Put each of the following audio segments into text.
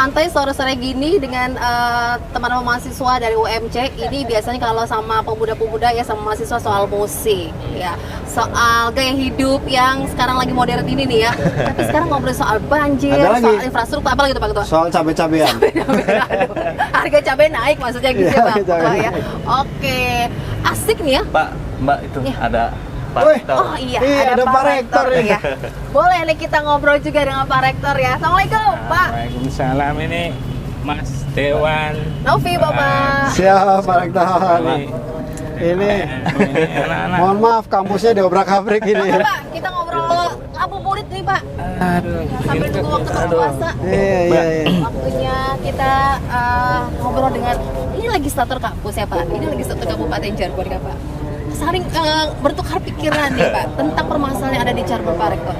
santai sore-sore gini dengan teman-teman mahasiswa dari UMC. Ini biasanya kalau sama pemuda-pemuda ya, sama mahasiswa soal musik ya, soal gaya hidup yang sekarang lagi modern ini nih ya. Tapi sekarang ngobrol soal banjir, soal infrastruktur, apa lagi tuh Pak Ketua? Soal cabai-cabean. Harga cabai naik maksudnya gitu ya Pak Ketua ya. Oke, asik nih ya. Pak, Mbak itu Ya. ada Pak Wih. Rektor. Oh iya, Ada Pak Rektor ya. Boleh nih kita ngobrol juga dengan Pak Rektor ya. Assalamualaikum Pak. Waalaikumsalam, ini Mas Dewan. Novi Bapak. Siap Pak Rektor. Ini anak-anak. mohon maaf kampusnya diobrak-abrik ini. Pak, kita ngobrol ngabuburit nih Pak. Aduh, Sambil nunggu waktu berpuasa. Iya. Waktunya kita ngobrol dengan, ini legislator kampus ya Pak. Ini legislator Kabupaten Cirebon ya Pak. Saling bertukar pikiran nih Pak tentang permasalahan yang ada di Cirebon Pak Rektor.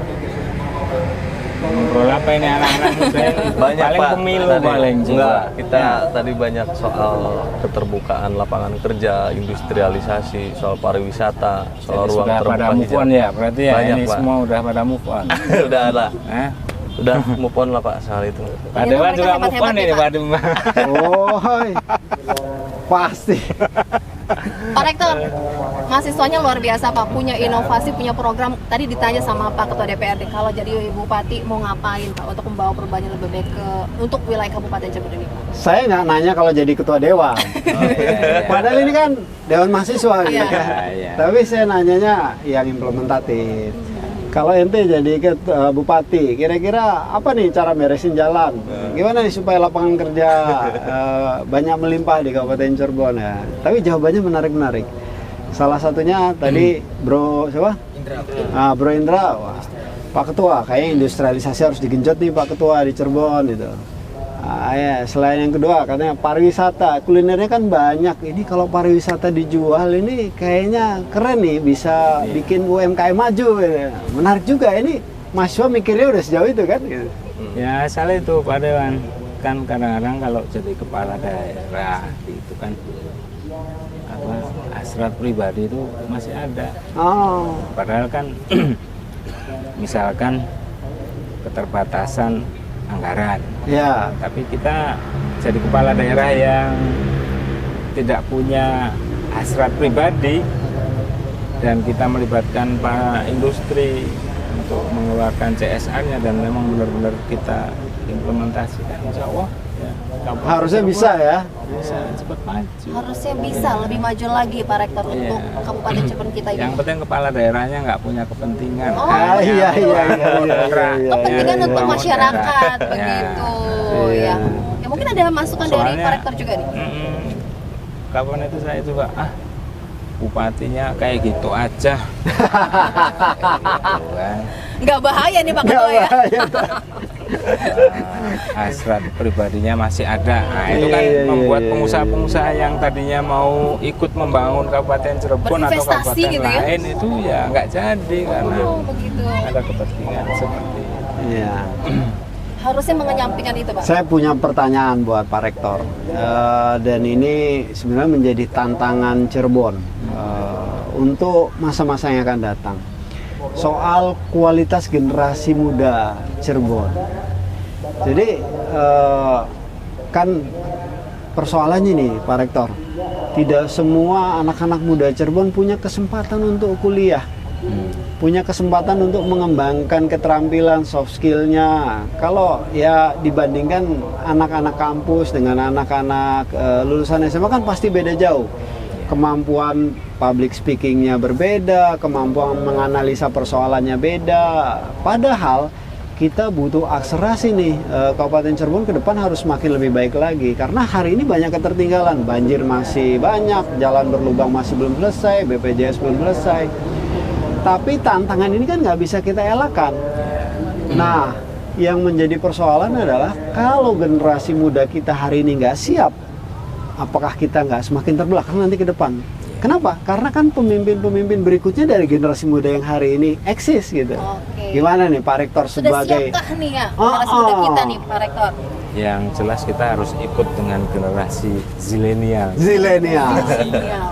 Ngobrol apa ini anak-anak muda ini? Banyak Paling Pak. pemilu Tadi- paling juga. Enggak, kita tadi banyak soal keterbukaan lapangan kerja, industrialisasi, soal pariwisata, soal Jadi ruang sudah pada terbuka move on hijau. ya, berarti ya Banyak, ini Pak. semua udah pada move on. Udah lah. Hah? Udah move on lah Pak soal itu. Pak Ini Dewan mereka juga hebat-hebat move on nih, ini Pak. Pak Dewan. Oh, pasti. Pak Rektor, mahasiswanya luar biasa Pak, punya inovasi, punya program. Tadi ditanya sama Pak Ketua DPRD, kalau jadi Bupati mau ngapain Pak untuk membawa perubahan yang lebih baik untuk wilayah Kabupaten Cirebon ini Pak? Saya nggak nanya kalau jadi ketua dewan. Padahal ini kan dewan mahasiswa gitu Iya. kan. Iya. Tapi saya nanyanya yang implementatif. Kalau ente jadi bupati, kira-kira apa nih cara beresin jalan? Gimana nih supaya lapangan kerja banyak melimpah di Kabupaten Cirebon ya? Tapi jawabannya menarik-menarik. Salah satunya tadi Bro siapa? Indra. Bro Indra, wah, Pak Ketua, kayaknya industrialisasi harus digenjot nih Pak Ketua di Cirebon gitu. Ya, selain yang kedua katanya pariwisata, kulinernya kan banyak. Ini kalau pariwisata dijual ini kayaknya keren nih, bisa bikin UMKM maju. Gitu. Menarik juga ini. Mahasiswa mikirnya udah sejauh itu kan? Gitu. Ya asal itu Pak Dewan, kan kadang-kadang kalau jadi kepala daerah itu kan apa, hasrat pribadi itu masih ada. Oh, Padahal kan misalkan keterbatasan anggaran, ya. tapi kita jadi kepala daerah yang tidak punya hasrat pribadi dan kita melibatkan para industri untuk mengeluarkan CSR-nya dan memang benar-benar kita implementasikan, insya Allah ya, Kabupaten Harusnya Cirebon bisa ya. bisa cepat maju. Harusnya bisa lebih maju lagi Pak Rektor untuk Iya. Kabupaten Cirebon kita ini. Yang penting kepala daerahnya nggak punya kepentingan. Oh, Hanya iya, untuk iya, iya, kontrak. iya, Kepentingan Ya, untuk bangun masyarakat daerah. begitu Iya. ya. Ya mungkin ada masukan dari Soalnya- Pak Rektor juga nih. Kapan itu saya juga bupatinya kayak gitu aja. Gitu kan. Nggak bahaya nih Pak Ketua ya. Hasrat pribadinya masih ada. Nah, itu kan Iya, iya, membuat iya, pengusaha-pengusaha yang tadinya mau ikut membangun Kabupaten Cirebon atau Berinvestasi kabupaten gitu ya? lain itu ya nggak jadi karena Oh begitu. ada kepentingan seperti itu. Iya. Harusnya menyampingkan itu Pak. Saya punya pertanyaan buat Pak Rektor. Dan ini sebenarnya menjadi tantangan Cirebon untuk masa-masa yang akan datang. Soal kualitas generasi muda Cirebon. Jadi kan persoalannya nih Pak Rektor, tidak semua anak-anak muda Cirebon punya kesempatan untuk kuliah, punya kesempatan untuk mengembangkan keterampilan soft skillnya. Kalau ya dibandingkan anak-anak kampus dengan anak-anak lulusan SMA kan pasti beda jauh. Kemampuan public speakingnya berbeda, kemampuan menganalisa persoalannya beda. Padahal kita butuh akselerasi nih, Kabupaten Cirebon ke depan harus makin lebih baik lagi. Karena hari ini banyak ketertinggalan, banjir masih banyak, jalan berlubang masih belum selesai, BPJS belum selesai. Tapi tantangan ini kan nggak bisa kita elakkan. Nah, yang menjadi persoalan adalah kalau generasi muda kita hari ini nggak siap, apakah kita nggak semakin terbelakang nanti ke depan? Kenapa? Karena kan pemimpin-pemimpin berikutnya dari generasi muda yang hari ini eksis gitu. Oke. Gimana nih Pak Rektor Sudah sebagai siapkah nih ya generasi muda kita nih Pak Rektor? Yang jelas kita harus ikut dengan generasi zilenial, zilenial? Sinyal.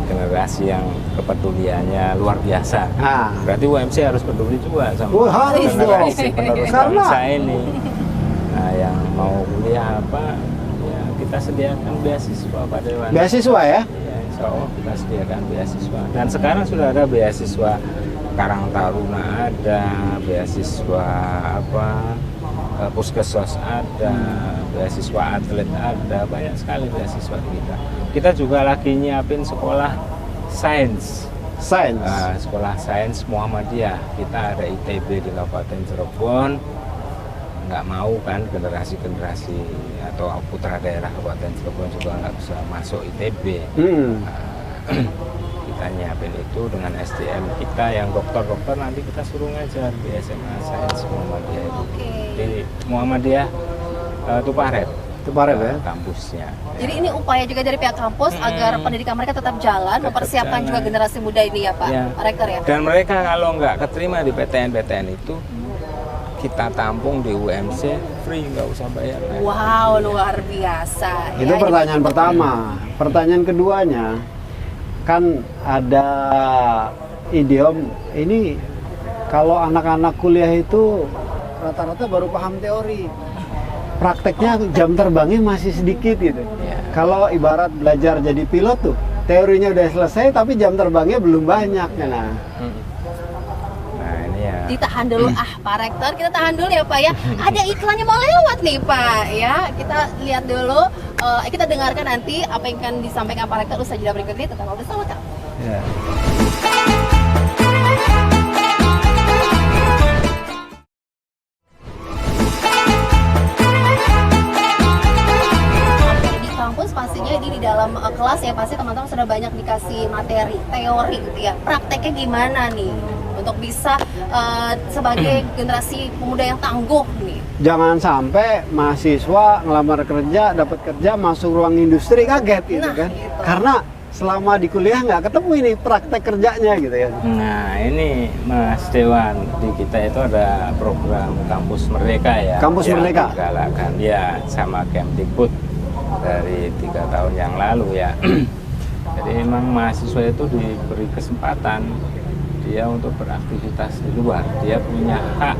generasi yang kepeduliannya luar biasa. Nah, Berarti UMC harus peduli juga sama harus dong. generasi penerus Karena- bangsa ini. Nah, yang mau kuliah apa ya kita sediakan beasiswa Pak Dewan. Beasiswa ya? Ya, insya Allah kita sediakan beasiswa. Dan sekarang sudah ada beasiswa Karang Taruna, ada beasiswa Puskesmas ada, beasiswa atlet ada, banyak sekali beasiswa kita. Kita juga lagi nyiapin sekolah sains. Sains. Sekolah sains Muhammadiyah. Kita ada ITB di Kabupaten Cirebon. Nggak mau kan generasi-generasi atau putra daerah Kabupaten Cirebon juga nggak bisa masuk ITB. Kita nyiapin itu dengan SDM kita yang dokter-dokter, nanti kita suruh ngajar di SMA Sains Muhammadiyah itu. Di Muhammadiyah Tuparet. Tuparet ya? Kampusnya. Jadi ini upaya juga dari pihak kampus agar pendidikan mereka tetap jalan, mempersiapkan juga generasi muda ini ya Pak, Pak Rektor ya. Dan mereka kalau nggak keterima di PTN itu, kita tampung di UMC free, nggak usah bayar. Wow, luar biasa. Itu ya, pertanyaan pertama. Pertanyaan keduanya, kan ada idiom ini, kalau anak-anak kuliah itu rata-rata baru paham teori, prakteknya jam terbangnya masih sedikit gitu. Kalau ibarat belajar jadi pilot tuh, teorinya udah selesai tapi jam terbangnya belum banyak. Nah ini ya. Ditahan dulu Pak Rektor, kita tahan dulu ya Pak ya. Ada iklannya mau lewat nih Pak ya. Kita lihat dulu, kita dengarkan nanti apa yang akan disampaikan Pak Rektor usai jeda berikut ini. Tetap bersama kami. ya. Di kampus pastinya ini di dalam kelas ya pasti teman-teman sudah banyak dikasih materi, teori gitu ya. Prakteknya gimana nih untuk bisa sebagai generasi pemuda yang tangguh nih? Jangan sampai mahasiswa ngelamar kerja, dapat kerja, masuk ruang industri kaget gitu Nah, kan. gitu. Karena selama di kuliah nggak ketemu ini praktek kerjanya gitu ya. Nah ini Mas Dewan, di kita itu ada program Kampus Merdeka ya. Kampus yang Merdeka. digalakan ya sama Kemdikbud dari 3 tahun yang lalu ya. Jadi memang mahasiswa itu diberi kesempatan dia untuk beraktivitas di luar. Dia punya hak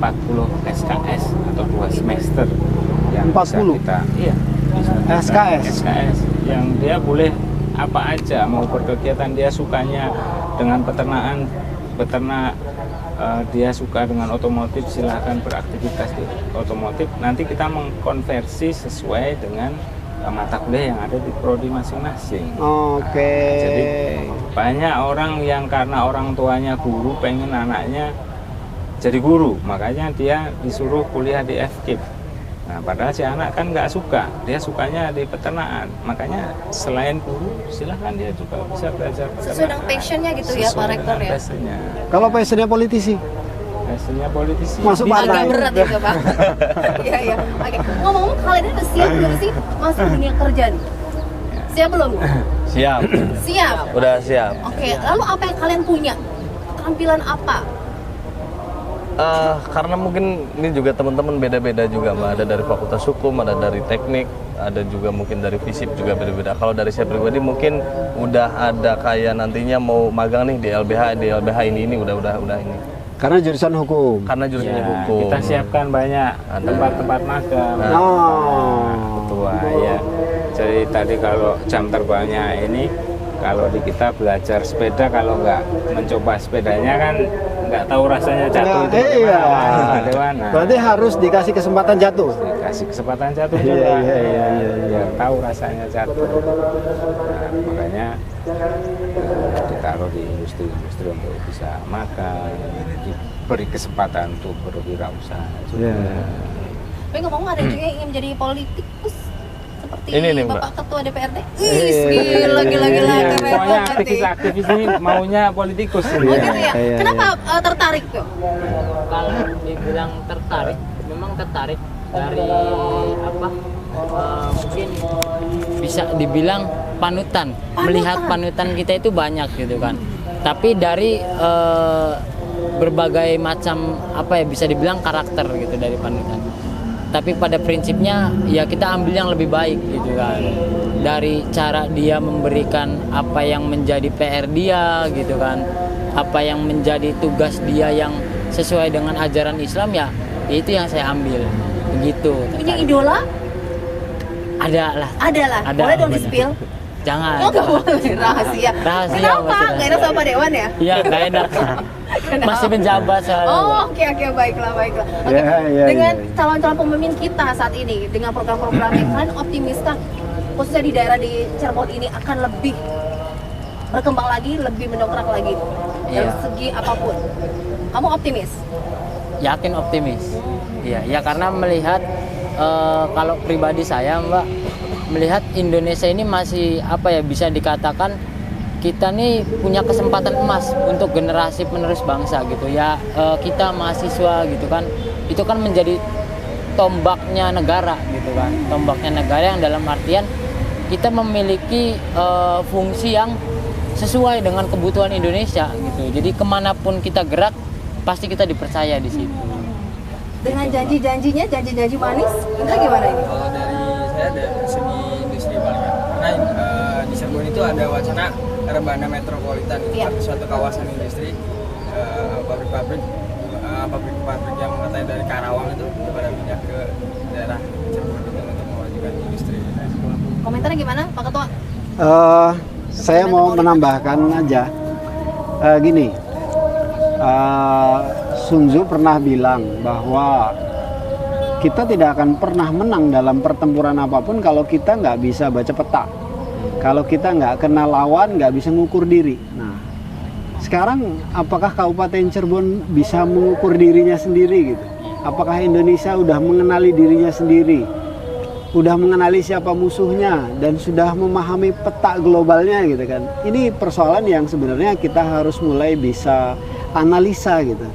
40 SKS atau 2 semester yang 40? bisa kita bisa kita SKS yang dia boleh apa aja, mau berkegiatan dia sukanya dengan peternak, dia suka dengan otomotif, silahkan beraktivitas di otomotif. Nanti kita mengkonversi sesuai dengan mata kuliah yang ada di prodi masing-masing. Oke. Jadi banyak orang yang karena orang tuanya guru pengen anaknya jadi guru, makanya dia disuruh kuliah di FKIP. Nah, padahal si anak kan nggak suka, dia sukanya di peternakan. Makanya selain guru, silahkan dia juga bisa belajar peternakan. Sesuai dengan passionnya gitu ya Pak Rektor ya? Passionnya. Kalau passionnya politisi, Passionnya politisi. Masuk Bisa. partai. Agak berat itu Pak. Iya iya. Oke. Ngomong-ngomong kalian ini udah siap belum sih masuk dunia kerja nih? Siap belum? Siap, Siap. udah siap. Oke. Lalu apa yang kalian punya? Keterampilan apa? Karena mungkin ini juga teman-teman beda-beda juga Mbak. Ada dari Fakultas Hukum, ada dari Teknik, ada juga mungkin dari FISIP juga beda-beda. Kalau dari saya pribadi mungkin udah ada kayak nantinya mau magang nih di LBH ini udah ini. karena jurusan hukum. Karena jurusannya Ya, hukum. kita siapkan banyak tempat-tempat magang. Ketua ya. Jadi tadi kalau jam terbangnya ini, kalau di kita belajar sepeda, kalau nggak mencoba sepedanya kan nggak tahu rasanya jatuh itu Iya. bagaimana, Dewan. Nah, Berarti harus dikasih kesempatan jatuh. dikasih kesempatan jatuh Iya, juga, iya. biar tahu rasanya jatuh. Nah, makanya ditaruh di industri untuk bisa makan, diberi kesempatan untuk berwirausaha juga. Iya. Tapi ngomong-ngomong ada juga yang ingin menjadi politikus seperti Ini nih, Mbak. Bapak Ketua DPRD. Iya. Gila Iya, keren pokoknya banget nih. aktivis-aktivis ini maunya politikus ini. Oh gitu ya. Iya, Kenapa tertarik tuh? Kalau dibilang tertarik, memang tertarik dari apa? Mungkin bisa dibilang panutan. Melihat panutan kita itu banyak gitu kan. Tapi dari berbagai macam apa ya, bisa dibilang karakter gitu dari panutan. Tapi pada prinsipnya ya kita ambil yang lebih baik gitu kan. Dari cara dia memberikan apa yang menjadi PR dia gitu kan. Apa yang menjadi tugas dia yang sesuai dengan ajaran Islam ya itu yang saya ambil. Begitu. Punya idola? Ada lah. Ada lah. Ada, Boleh dong banyak. di-spill? Jangan. Oh nggak boleh, rahasia. Rahasia, Kenapa? masih Nggak enak sama Pak Dewan ya? Iya, nggak enak. Masih menjabat soalnya. Oh oke, baiklah. Oke. Ya, Dengan ya. calon-calon pemimpin kita saat ini, dengan program-program yang kalian optimiskah khususnya di daerah di Cirebon ini akan lebih berkembang lagi, lebih mendongkrak lagi dari Iya. segi apapun? Kamu optimis? Yakin optimis. Iya, ya karena melihat kalau pribadi saya, Mbak, melihat Indonesia ini masih apa ya, bisa dikatakan kita nih punya kesempatan emas untuk generasi penerus bangsa gitu ya. Kita mahasiswa gitu kan, itu kan menjadi tombaknya negara gitu kan, tombaknya negara yang dalam artian kita memiliki fungsi yang sesuai dengan kebutuhan Indonesia gitu. Jadi kemanapun kita gerak pasti kita dipercaya di situ. Dengan janji-janjinya, janji-janji manis, itu gimana ini? Kalau dari saya dari segi industri paling ya. Karena di Cirebon itu ada wacana rebana metropolitan, Iya. suatu kawasan industri, pabrik-pabrik yang katanya dari Karawang itu pada pindah ke daerah Cirebon itu untuk memajukan industri. Komentarnya gimana, Pak Ketua? Saya mau menambahkan aja gini, Sun Tzu pernah bilang bahwa kita tidak akan pernah menang dalam pertempuran apapun kalau kita nggak bisa baca peta, kalau kita nggak kenal lawan, nggak bisa mengukur diri. Nah, sekarang apakah Kabupaten Cirebon bisa mengukur dirinya sendiri gitu? Apakah Indonesia udah mengenali dirinya sendiri? Udah mengenali siapa musuhnya dan sudah memahami peta globalnya gitu kan. Ini persoalan yang sebenarnya kita harus mulai bisa analisa gitu.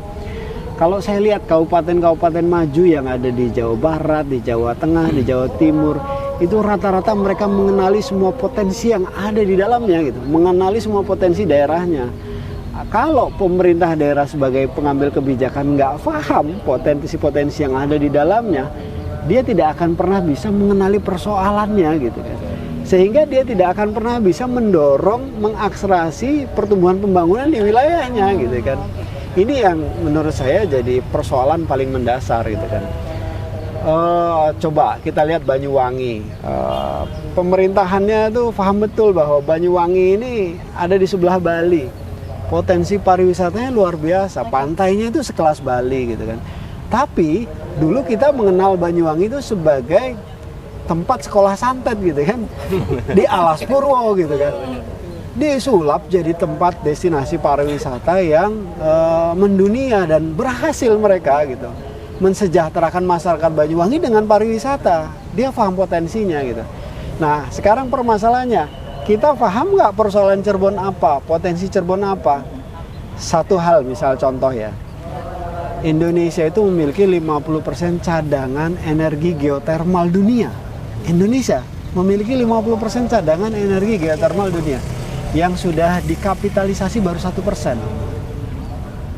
Kalau saya lihat kabupaten-kabupaten maju yang ada di Jawa Barat, di Jawa Tengah, di Jawa Timur, itu rata-rata mereka mengenali semua potensi yang ada di dalamnya gitu, mengenali semua potensi daerahnya. Kalau pemerintah daerah sebagai pengambil kebijakan nggak paham potensi-potensi yang ada di dalamnya, dia tidak akan pernah bisa mengenali persoalannya gitu kan. Sehingga dia tidak akan pernah bisa mendorong, mengakselerasi pertumbuhan pembangunan di wilayahnya gitu kan. Ini yang menurut saya jadi persoalan paling mendasar gitu kan. Coba kita lihat Banyuwangi, pemerintahannya tuh paham betul bahwa Banyuwangi ini ada di sebelah Bali, potensi pariwisatanya luar biasa, pantainya itu sekelas Bali gitu kan. Tapi dulu kita mengenal Banyuwangi itu sebagai tempat sekolah santet gitu kan, di Alas Purwo gitu kan, disulap jadi tempat destinasi pariwisata yang mendunia dan berhasil mereka gitu mensejahterakan masyarakat Banyuwangi dengan pariwisata. Dia paham potensinya gitu. Nah sekarang permasalahannya, kita paham nggak persoalan Cirebon apa, potensi Cirebon apa? Satu hal misal contoh ya, Indonesia itu memiliki 50% cadangan energi geotermal dunia. Indonesia memiliki 50% cadangan energi geotermal dunia yang sudah dikapitalisasi baru 1%.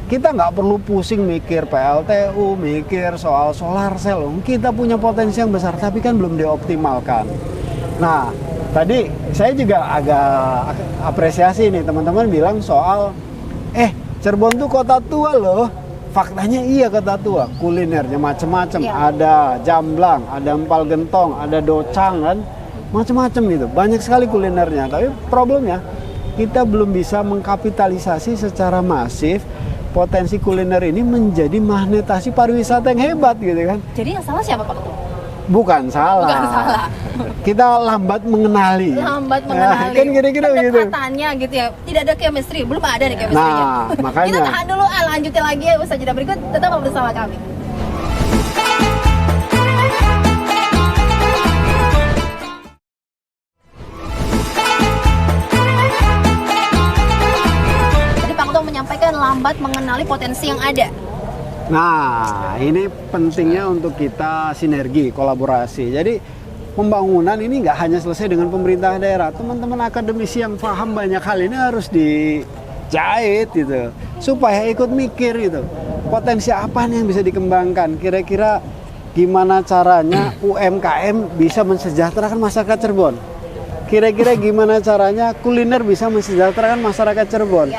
Kita nggak perlu pusing mikir PLTU, mikir soal solar cell. Kita punya potensi yang besar, tapi kan belum dioptimalkan. Nah, tadi saya juga agak apresiasi nih, teman-teman bilang soal Cirebon tuh kota tua loh. Faktanya iya kota tua, kulinernya macam-macam. Iya. Ada jamblang, ada empal gentong, ada docang kan, macam-macam gitu. Banyak sekali kulinernya. Tapi problemnya kita belum bisa mengkapitalisasi secara masif potensi kuliner ini menjadi magnetasi pariwisata yang hebat gitu kan. Jadi yang salah siapa Pak Ketua? Bukan salah. Bukan salah. Kita lambat mengenali. Lambat mengenali. Kan kira-kira begitu. Pendekatannya gitu ya. Tidak ada chemistry, belum ada nih chemistry-nya. Nah, makanya. Kita tahan dulu, lanjutin lagi ya usaha jeda berikut. Tetap bersama kami. Tadi Pak Ketua menyampaikan lambat mengenali potensi yang ada. Nah, ini pentingnya untuk kita sinergi, kolaborasi. Jadi pembangunan ini nggak hanya selesai dengan pemerintah daerah. Teman-teman akademisi yang paham banyak hal ini harus dijahit gitu, supaya ikut mikir gitu. Potensi apa nih yang bisa dikembangkan? Kira-kira gimana caranya UMKM bisa mensejahterakan masyarakat Cirebon? Kira-kira gimana caranya kuliner bisa mensejahterakan masyarakat Cirebon?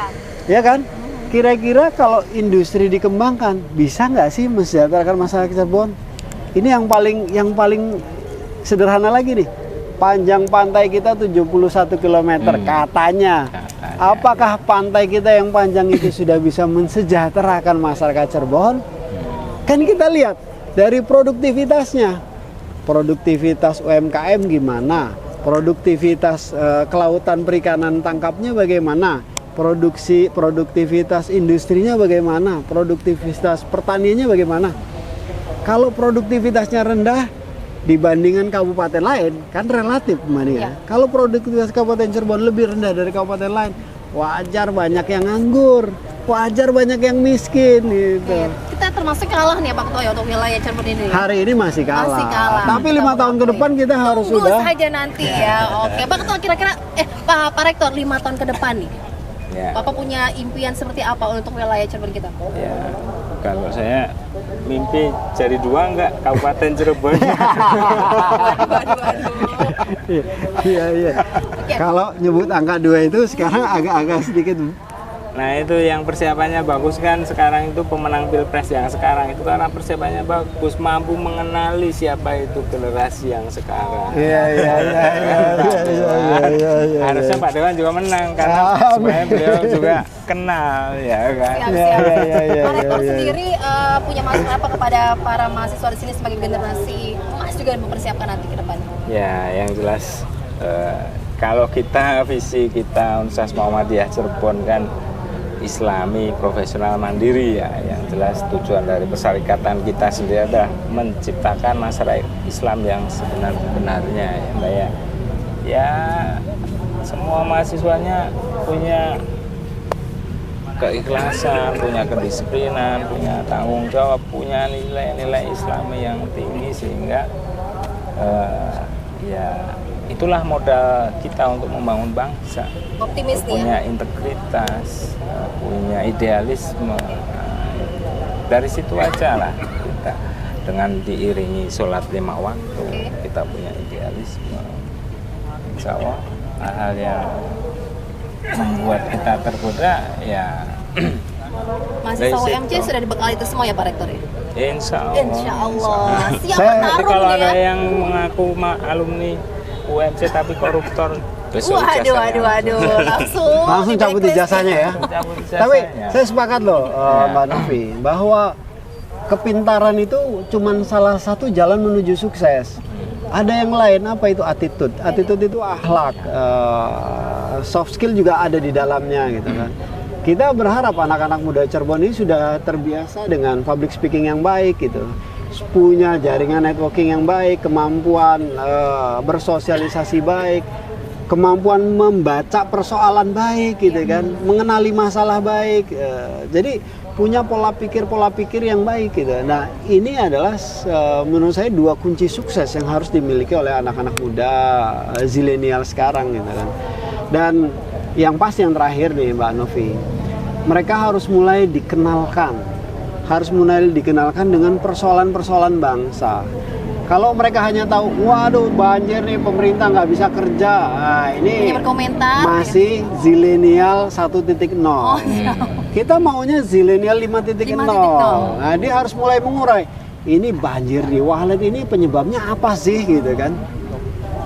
Ya kan? Kira-kira kalau industri dikembangkan, bisa nggak sih mensejahterakan masyarakat Cirebon? Ini yang paling sederhana lagi nih. Panjang pantai kita 71 km katanya. Apakah pantai kita yang panjang itu sudah bisa mensejahterakan masyarakat Cirebon? Kan kita lihat dari produktivitasnya. Produktivitas UMKM gimana? Produktivitas kelautan perikanan tangkapnya bagaimana? Produktivitas industrinya bagaimana? Produktivitas pertaniannya bagaimana? Kalau produktivitasnya rendah dibandingkan kabupaten lain, kan relatif ya. Kalau produktivitas Kabupaten Cirebon lebih rendah dari kabupaten lain, wajar banyak yang nganggur, wajar banyak yang miskin gitu. Kita termasuk kalah nih Pak Ketua ya untuk wilayah Cirebon ini. Hari ini masih kalah. Masih kalah. Tapi 5 tahun ke depan kita harus Tunggu sudah. saja nanti ya. Oke, Pak Ketua kira-kira Pak Rektor 5 tahun ke depan nih. Ya. Bapak punya impian seperti apa untuk wilayah Cirebon kita? Ya, kalau saya mimpi jadi 2 enggak Kabupaten Cirebon. Iya. Kalau nyebut angka 2 itu sekarang agak-agak sedikit. Nah itu yang persiapannya bagus kan sekarang itu pemenang Pilpres yang sekarang itu karena persiapannya bagus, mampu mengenali siapa itu generasi yang sekarang. Iya. Harusnya Pak Dewan juga menang karena sebenarnya beliau juga kenal ya kan. Siap. Pak Rektor sendiri punya masukan apa kepada para mahasiswa di sini sebagai generasi emas juga mempersiapkan nanti ke depan? Ya yang jelas kalau kita visi kita Universitas Muhammadiyah Cirebon kan Islami, profesional, mandiri ya. Yang jelas tujuan dari persyarikatan kita sendiri adalah menciptakan masyarakat Islam yang sebenar-benarnya ya Mbak ya. Ya semua mahasiswanya punya keikhlasan, punya kedisiplinan, punya tanggung jawab, punya nilai-nilai Islami yang tinggi sehingga ya itulah modal kita untuk membangun bangsa. Optimis nih punya ya? integritas, punya idealisme. Dari situ aja lah kita dengan diiringi sholat 5 waktu kita punya idealisme. Insya Allah hal-hal yang membuat kita tergoda ya. Mahasiswa UMC sudah dibekali itu semua ya Pak Rektor ya? Insya Allah. Insya Allah. Siap Saya- Nanti bertarung kalau nih ada ya. yang mengaku alumni UMC tapi koruptor, besok Waduh. Langsung cabut ijazahnya ya. Cabut Tapi ijazahnya. saya sepakat loh Mbak Novi bahwa kepintaran itu cuman salah satu jalan menuju sukses. Ada yang lain, apa itu attitude? Attitude itu akhlak, soft skill juga ada di dalamnya gitu kan. Kita berharap anak-anak muda Cirebon ini sudah terbiasa dengan public speaking yang baik gitu, punya jaringan networking yang baik, kemampuan bersosialisasi baik, kemampuan membaca persoalan baik gitu kan, mengenali masalah baik, jadi punya pola pikir yang baik gitu. Nah ini adalah menurut saya 2 kunci sukses yang harus dimiliki oleh anak-anak muda zilenial sekarang gitu kan. Dan yang pasti yang terakhir nih Mbak Novi, mereka harus mulai dikenalkan dengan persoalan-persoalan bangsa. Kalau mereka hanya tahu, waduh banjir nih pemerintah nggak bisa kerja, nah, ini Hanya berkomentar, masih zilenial 1.0. Kita maunya zilenial 5.0. Nah dia harus mulai mengurai. Ini banjir di Walet ini penyebabnya apa sih gitu kan?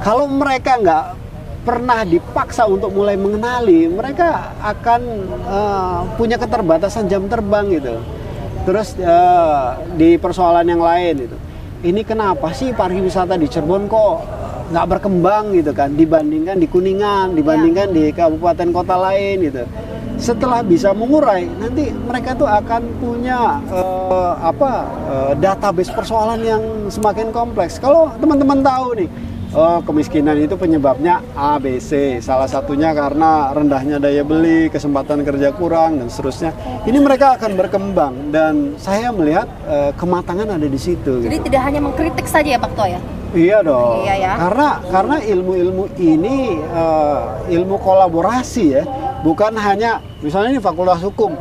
Kalau mereka nggak pernah dipaksa untuk mulai mengenali, mereka akan punya keterbatasan jam terbang gitu. Terus di persoalan yang lain itu, ini kenapa sih pariwisata di Cirebon kok nggak berkembang gitu kan, dibandingkan di Kuningan, dibandingkan di kabupaten kota lain gitu. Setelah bisa mengurai, nanti mereka tuh akan punya database persoalan yang semakin kompleks. Kalau teman-teman tahu nih, kemiskinan itu penyebabnya A, B, C. Salah satunya karena rendahnya daya beli, kesempatan kerja kurang, dan seterusnya. Ini mereka akan berkembang, dan saya melihat kematangan ada di situ. Jadi Gitu. tidak hanya mengkritik saja ya Pak Ketua ya? Iya dong. Iya ya. Karena ilmu-ilmu ini ilmu kolaborasi ya, bukan hanya misalnya ini Fakultas Hukum.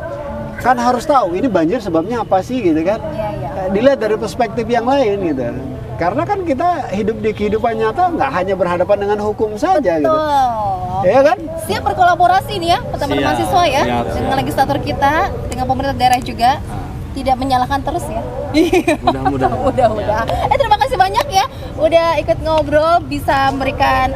Kan harus tahu ini banjir sebabnya apa sih gitu kan. Iya. Dilihat dari perspektif yang lain gitu. Karena kan kita hidup di kehidupan nyata nggak hanya berhadapan dengan hukum saja gitu. Betul. Ya kan? Siap berkolaborasi nih ya, teman-teman Siap, mahasiswa ya, siap. dengan legislator kita, dengan pemerintah daerah juga. tidak menyalahkan terus ya. Mudah-mudahan. Mudah-mudahan. Terima kasih banyak ya udah ikut ngobrol, bisa memberikan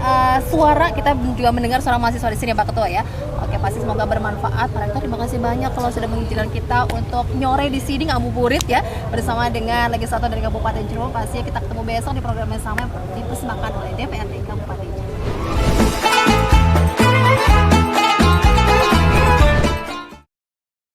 suara, kita juga mendengar suara mahasiswa di sini Pak Ketua ya. Oke, pasti semoga bermanfaat. Pak Rektor, terima kasih banyak kalau sudah mengizinkan kita untuk nyore di sini ngabuburit ya bersama dengan legislator dari Kabupaten Cirebon. Pasti kita ketemu besok di program yang sama yang dipersembahkan oleh DPRD.